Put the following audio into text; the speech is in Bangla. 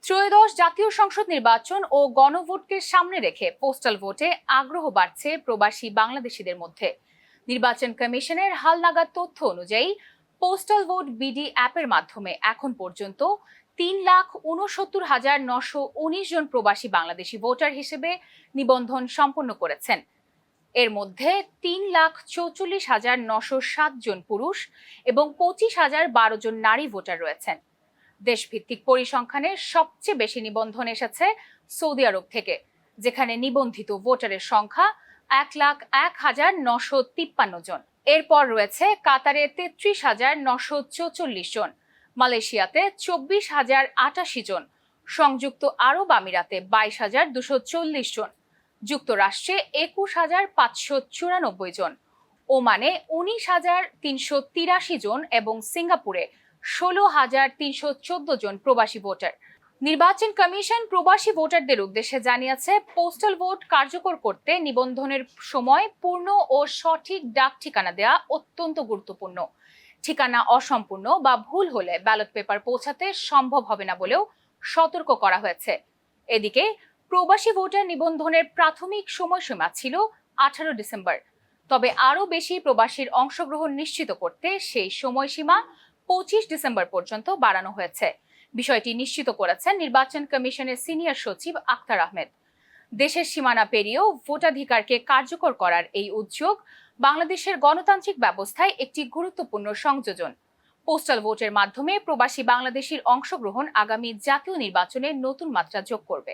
ত্রয়োদশ জাতীয় সংসদ নির্বাচন ও গণভোটকে সামনে রেখে পোস্টাল ভোটে আগ্রহ বাড়ছে প্রবাসী বাংলাদেশিদের মধ্যে। নির্বাচন কমিশনের হালনাগাদ তথ্য অনুযায়ী পোস্টাল ভোট বিডি অ্যাপের মাধ্যমে এখন পর্যন্ত 3,69,919 জন প্রবাসী বাংলাদেশি ভোটার হিসেবে নিবন্ধন সম্পন্ন করেছেন। এর মধ্যে 3,44,907 জন পুরুষ এবং 25,012 জন নারী ভোটার রয়েছেন। দেশভিত্তিক পরিসংখ্যানে সবচেয়ে বেশি নিবন্ধন এসেছে সৌদি আরব থেকে, যেখানে নিবন্ধিত ভোটারের সংখ্যা 1,01,953 জন। এরপর রয়েছে কাতারে 33,944 জন, মালয়েশিয়াতে 24,088 জন, সংযুক্ত আরব আমিরাতে 22,240 জন, যুক্তরাষ্ট্রে 21,594 জন, ওমানে 19,383 জন এবং সিঙ্গাপুরে 16,314 জন প্রবাসী ভোটার। নির্বাচন কমিশন প্রবাসী ভোটারদের উদ্দেশ্যে জানিয়েছে, পোস্টাল ভোট কার্যকর করতে নিবন্ধনের সময় পূর্ণ ও সঠিক ডাক ঠিকানা দেওয়া অত্যন্ত গুরুত্বপূর্ণ। ঠিকানা অসম্পূর্ণ বা ভুল হলে ব্যালট পেপার পৌঁছাতে সম্ভব হবে না বলেও সতর্ক করা হয়েছে। এদিকে প্রবাসী ভোটার নিবন্ধনের প্রাথমিক সময়সীমা ছিল 18 ডিসেম্বর, তবে আরও বেশি প্রবাসীর অংশগ্রহণ নিশ্চিত করতে সেই সময়সীমা 25 ডিসেম্বর পর্যন্ত বাড়ানো হয়েছে। বিষয়টি নিশ্চিত করেছেন নির্বাচন কমিশনের সিনিয়র সচিব আক্তার আহমেদ। দেশের সীমানা পেরিয়েও ভোটাধিকারকে কার্যকর করার এই উদ্যোগ বাংলাদেশের গণতান্ত্রিক ব্যবস্থায় একটি গুরুত্বপূর্ণ সংযোজন। পোস্টাল ভোটের মাধ্যমে প্রবাসী বাংলাদেশির অংশগ্রহণ আগামী জাতীয় নির্বাচনে নতুন মাত্রা যোগ করবে।